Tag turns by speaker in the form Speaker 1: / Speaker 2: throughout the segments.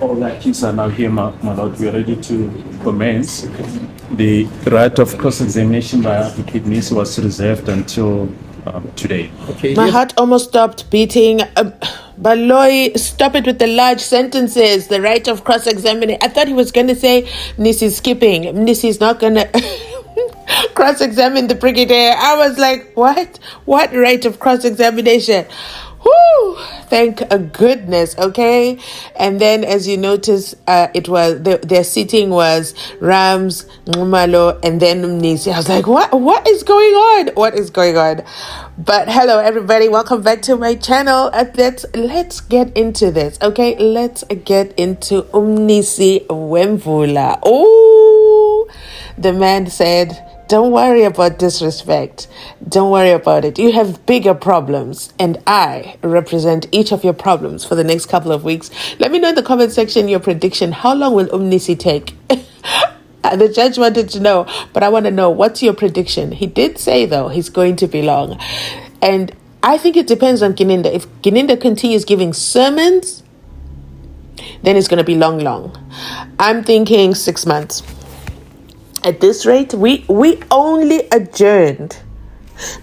Speaker 1: All the keys are now here, my lord. We are ready to commence. The right of cross-examination by Advocate MNISI was reserved until today.
Speaker 2: Okay.
Speaker 3: My heart almost stopped beating. Baloy, stop it with the large sentences. The right of cross-examining. I thought he was going to say MNISI is skipping. MNISI is not going to cross-examine the brigadier. I was like, what? What right of cross-examination? Whoo! Thank goodness. Okay, and then as you notice, it was their seating was Rams, Ngumalo, and then MNISI. I was like, what is going on? What is going on? But hello, everybody. Welcome back to my channel. Let's get into this. Okay, let's get into MNISI Wemvula. Oh, the man said, don't worry about disrespect. Don't worry about it. You have bigger problems, and I represent each of your problems for the next couple of weeks. Let me know in the comment section your prediction. How long will MNISI take? The judge wanted to know, but I want to know, what's your prediction? He did say, though, he's going to be long. And I think it depends on Gininda. If Gininda continues giving sermons, then it's going to be long. I'm thinking 6 months. At this rate, we only adjourned.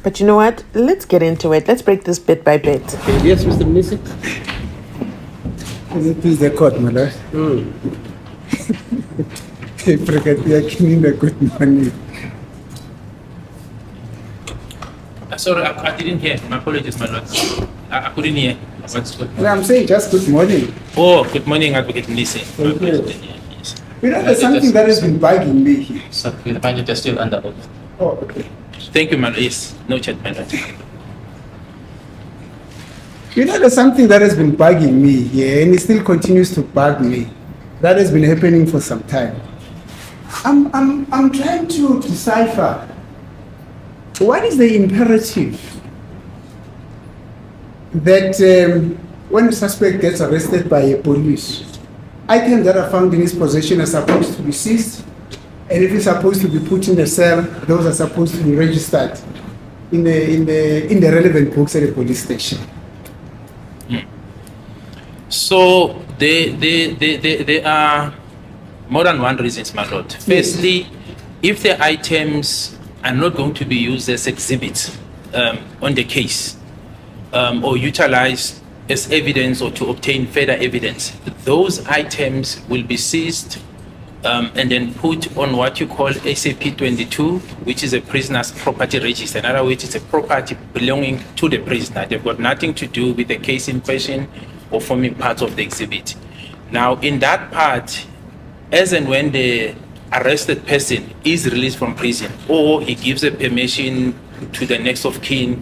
Speaker 3: But you know what? Let's get into it. Let's break this bit by bit.
Speaker 2: Okay. Yes, Mr. MNISI.
Speaker 4: Please the court, my lord. Good morning.
Speaker 5: Sorry, I didn't hear. My apologies, my lord. I couldn't hear. What's good?
Speaker 4: Well, I'm saying just good morning.
Speaker 5: Oh, good morning, Advocate MNISI.
Speaker 4: Thank you. You know, there's something that has been bugging me here.
Speaker 6: So the budget is still under oath.
Speaker 4: Oh, okay.
Speaker 5: Thank you, my lord. Yes, no chat, my lord.
Speaker 4: You know, there's something that has been bugging me here, and it still continues to bug me. That has been happening for some time. I'm trying to decipher what is the imperative that when a suspect gets arrested by a police, items that are found in his possession are supposed to be seized, and if it's supposed to be put in the cell, those are supposed to be registered in the relevant books at the police station.
Speaker 5: So there are more than one reasons, my lord. Firstly, if the items are not going to be used as exhibits on the case or utilized as evidence or to obtain further evidence, those items will be seized and then put on what you call SAP 22, which is a prisoner's property register. In other words, it's a property belonging to the prisoner. They've got nothing to do with the case in question or forming part of the exhibit. Now, in that part, as and when the arrested person is released from prison, or he gives a permission to the next of kin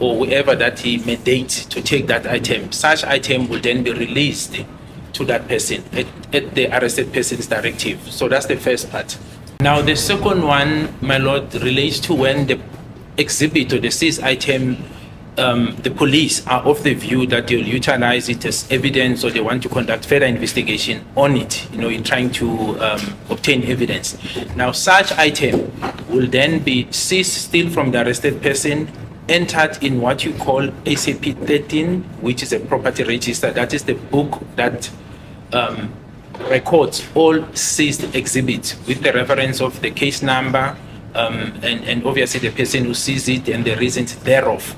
Speaker 5: or whoever that he mandates to take that item, such item will then be released to that person at the arrested person's directive. So that's the first part. Now, the second one, my lord, relates to when the exhibit or the seized item, the police are of the view that they'll utilize it as evidence, or they want to conduct further investigation on it, in trying to obtain evidence. Now, such item will then be seized still from the arrested person, entered in what you call SAP 13, which is a property register. That is the book that records all seized exhibits with the reference of the case number and obviously the person who sees it and the reasons thereof.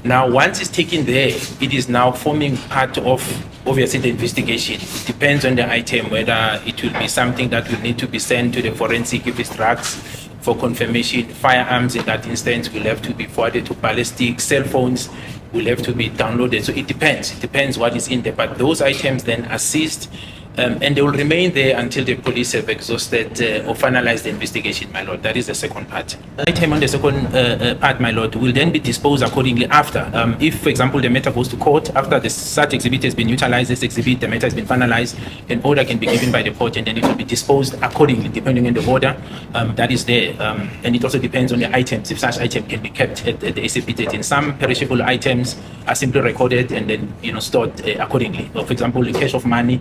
Speaker 5: Now, once it's taken there, it is now forming part of, obviously, the investigation. It depends on the item, whether it will be something that will need to be sent to the forensic if it's drugs for confirmation. Firearms, in that instance, will have to be forwarded to ballistic. Cell phones will have to be downloaded. So it depends. It depends what is in there. But those items then are seized, and they will remain there until the police have exhausted or finalized the investigation, my lord. That is the second part. Item on the second part, my lord, will then be disposed accordingly after. If, for example, the matter goes to court, after the such exhibit has been utilized, this exhibit, the matter has been finalized, an order can be given by the court, and then it will be disposed accordingly, depending on the order that is there. And it also depends on the items, if such item can be kept at the SAP 13. Some perishable items are simply recorded and then stored accordingly. For example, a cash of money,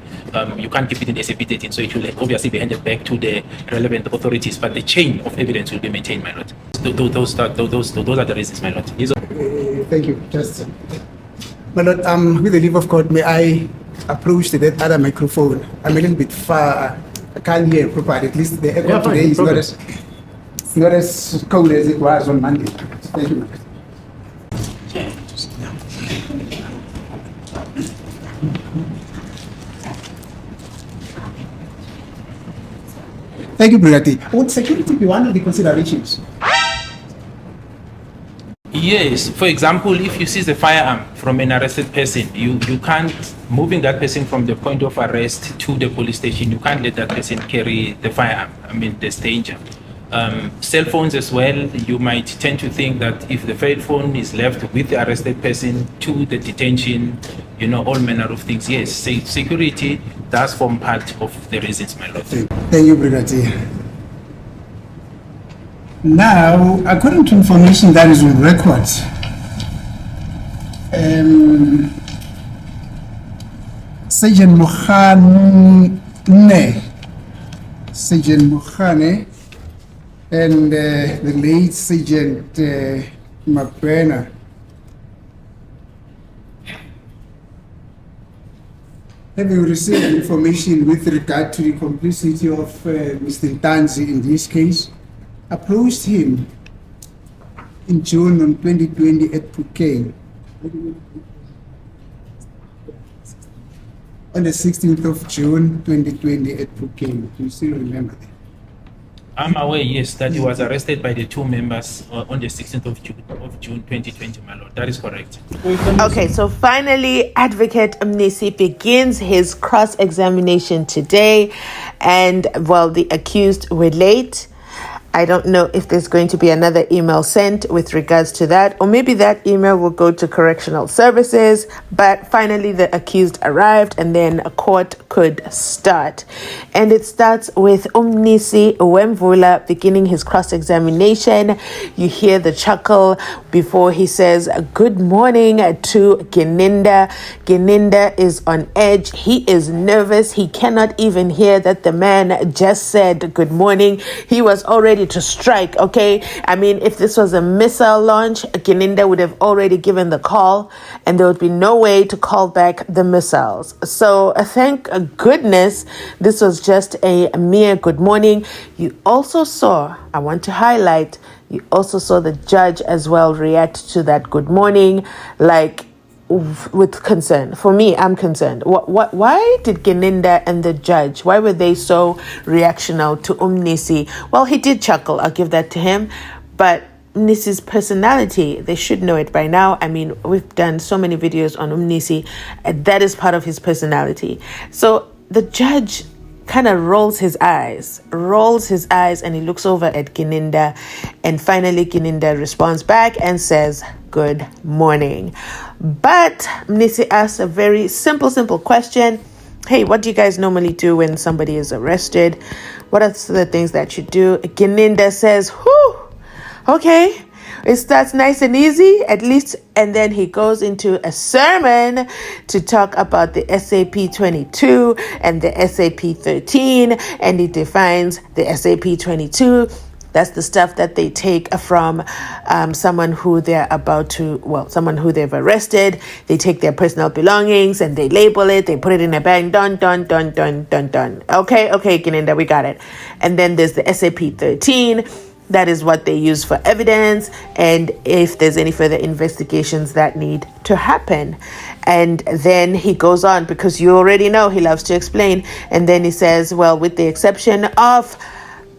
Speaker 5: you can't keep it in the SAP 13, so it will obviously be handed back to the relevant authorities, but the chain of evidence will be maintained, my lord. Those are the reasons, my lord.
Speaker 4: Thank you. Just, my lord, with the leave of court, may I approach to that other microphone. I'm a little bit far. I can't hear properly. At least the echo
Speaker 1: Yeah, fine,
Speaker 4: today
Speaker 1: no
Speaker 4: is
Speaker 1: problem.
Speaker 4: not as cold as it was on Monday. Thank you. Thank you, Brigati. Would security be one of the considerations?
Speaker 5: Yes, for example, if you seize a firearm from an arrested person, you can't, moving that person from the point of arrest to the police station, you can't let that person carry the firearm. I mean, there's danger. Cell phones as well, you might tend to think that if the cell phone is left with the arrested person to the detention, you know, all manner of things. Yes, security does form part of the reasons, my lord.
Speaker 4: Thank you, Brigadier. Now, according to information that is on record, Sergeant Mokhane, and the late Sergeant Mabena having received information with regard to the complicity of Mr. NTANZI in this case, approached him in June of 2020 at Phuket. On the 16th of June 2020 at Phuket. Do you still remember that?
Speaker 5: I'm aware, yes, that he was arrested by the two members on the 16th of June 2020, my lord. That is correct.
Speaker 3: Okay, so finally, Advocate MNISI begins his cross-examination today, and well, the accused were late. I don't know if there's going to be another email sent with regards to that, or maybe that email will go to correctional services, but finally the accused arrived and then a court could start. And it starts with MNISI Wemvula beginning his cross-examination. You hear the chuckle before he says good morning to Geninda. Geninda is on edge. He is nervous. He cannot even hear that the man just said good morning. He was already to strike, okay? I mean, if this was a missile launch, Geninda would have already given the call and there would be no way to call back the missiles. So thank goodness this was just a mere good morning. You also saw, I want to highlight, you also saw the judge as well react to that good morning, like with concern. For me, I'm concerned. Why did Geninda and the judge, why were they so reactional to MNISI? Well, he did chuckle, I'll give that to him, but MNISI's personality, they should know it by now. I mean, we've done so many videos on MNISI, and that is part of his personality. So the judge kind of rolls his eyes and he looks over at Geninda, and finally Geninda responds back and says good morning. But MNISI asks a very simple question. Hey, what do you guys normally do when somebody is arrested? What are the things that you do? Geninda says, whew, okay, it starts nice and easy, at least, and then he goes into a sermon to talk about the SAP 22 and the SAP 13, and he defines the SAP 22. That's the stuff that they take from someone who they're someone who they've arrested. They take their personal belongings and they label it. They put it in a bag. Dun. Okay, Geninda, we got it. And then there's the SAP 13. That is what they use for evidence, and if there's any further investigations that need to happen. And then he goes on, because you already know he loves to explain, and then he says, well, with the exception of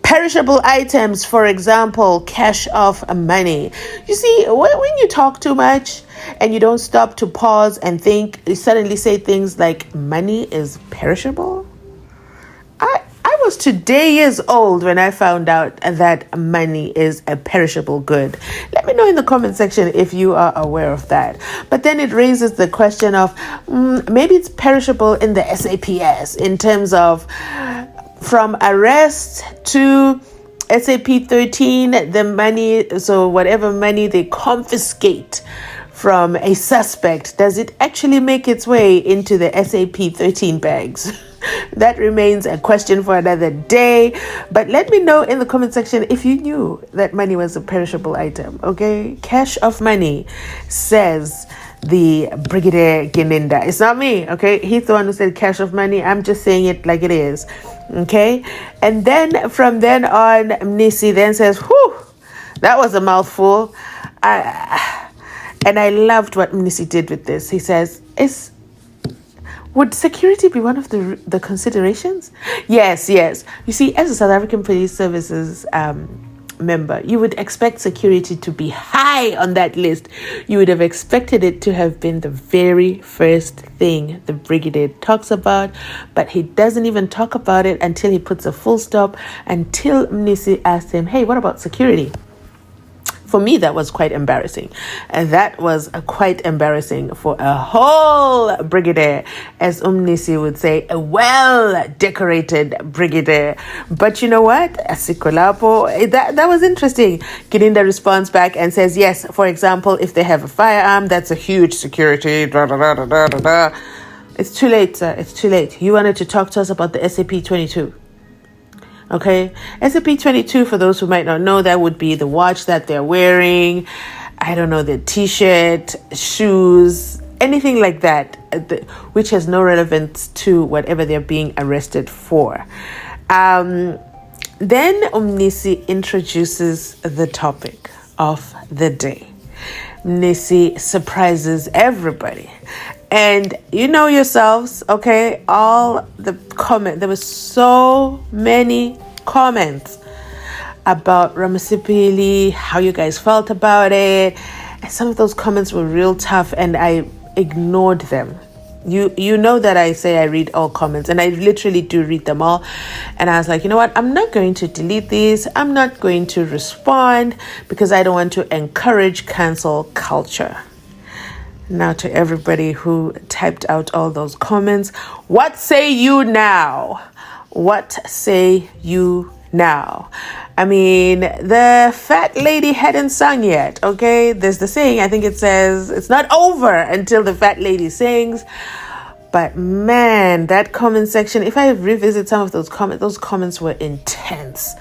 Speaker 3: perishable items, for example, cash of money. You see, when you talk too much and you don't stop to pause and think, you suddenly say things like money is perishable. I was today years old when I found out that money is a perishable good. Let me know in the comment section if you are aware of that. But then it raises the question of maybe it's perishable in the SAPS in terms of from arrest to SAP 13, the money, so whatever money they confiscate from a suspect, does it actually make its way into the SAP 13 bags? That remains a question for another day. But let me know in the comment section if you knew that money was a perishable item, okay? Cash of money says the Brigadier Gininda. It's not me, okay? He's the one who said cash of money. I'm just saying it like it is, okay? And then from then on, MNISI then says, whew, that was a mouthful. And I loved what MNISI did with this. He says, would security be one of the considerations? Yes. You see, as a South African Police Services member, you would expect security to be high on that list. You would have expected it to have been the very first thing the brigadier talks about, but he doesn't even talk about it until he puts a full stop, until MNISI asked him, hey, what about security? For me, that was quite embarrassing. And that was quite embarrassing for a whole brigadier, as MNISI would say, a well-decorated brigadier. But you know what? Asikolapo, that was interesting. Gininda responds back and says, yes, for example, if they have a firearm, that's a huge security. It's too late, sir. It's too late. You wanted to talk to us about the SAP-22. Okay, SAP-22, for those who might not know, that would be the watch that they're wearing, I don't know, the t-shirt, shoes, anything like that, which has no relevance to whatever they're being arrested for. Then MNISI introduces the topic of the day. MNISI surprises everybody. And you know yourselves, okay, all the comment, there were so many comments about Ramasipili, how you guys felt about it. And some of those comments were real tough and I ignored them. You know that I say I read all comments, and I literally do read them all. And I was like, you know what? I'm not going to delete these. I'm not going to respond because I don't want to encourage cancel culture. Now, to everybody who typed out all those comments, what say you now? What say you now? I mean, the fat lady hadn't sung yet, okay? There's the saying, I think it says, it's not over until the fat lady sings. But man, that comment section, if I revisit some of those comments were intense.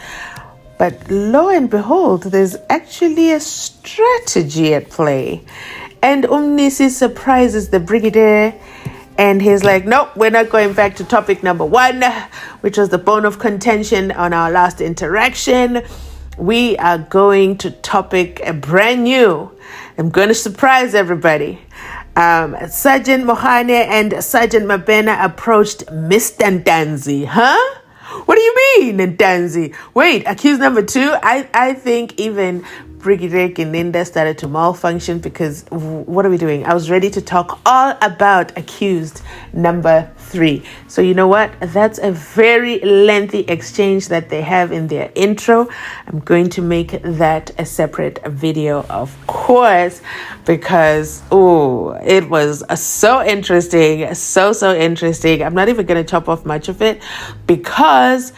Speaker 3: But lo and behold, there's actually a strategy at play. And MNISI surprises the brigadier, and he's like, nope, we're not going back to topic number 1, which was the bone of contention on our last interaction. We are going to topic brand new. I'm going to surprise everybody. Sergeant Mohane and Sergeant Mabena approached Mr. NTANZI. Huh? What do you mean, NTANZI? Wait, accused number 2? I think even Brigadier Gininda started to malfunction, because what are we doing? I was ready to talk all about accused number 3. So you know what? That's a very lengthy exchange that they have in their intro. I'm going to make that a separate video, of course, because it was so interesting, so interesting. I'm not even going to chop off much of it because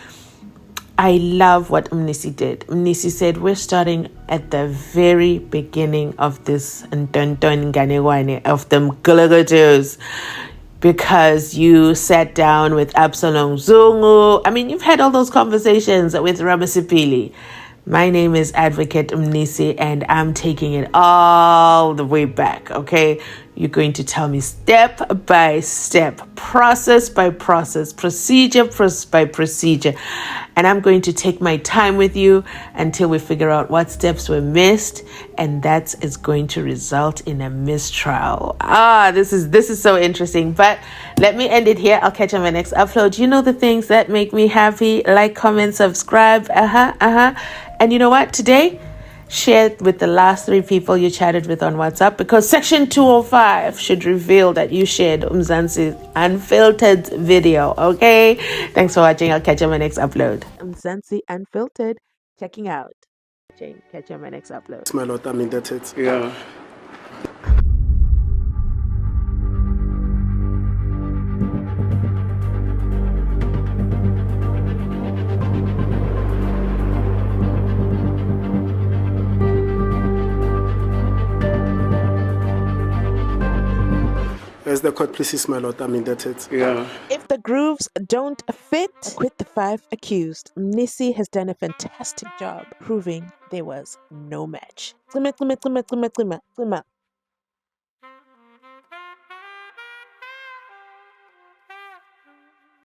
Speaker 3: I love what MNISI did. MNISI said, we're starting at the very beginning of this of them Gulagatos, because you sat down with Absalom Zungu. I mean, you've had all those conversations with Ramasipili. My name is Advocate MNISI, and I'm taking it all the way back, okay? You're going to tell me step by step, process by process, procedure by procedure. And I'm going to take my time with you until we figure out what steps were missed, and that is going to result in a mistrial. This is so interesting. But let me end it here. I'll catch you on my next upload. You know the things that make me happy: like, comment, subscribe. And you know what? Today, share it with the last 3 people you chatted with on WhatsApp, because section 205 should reveal that you shared Mzansi Unfiltered video, okay? Thanks for watching. I'll catch you on my next upload. Mzansi Unfiltered, checking out. Catch you on my next upload.
Speaker 2: My lord, I mean, that's it.
Speaker 1: Yeah.
Speaker 2: As the court pleases, my lord, I mean, that's it.
Speaker 1: Yeah.
Speaker 3: If the grooves don't fit, quit the 5 accused. MNISI has done a fantastic job proving there was no match.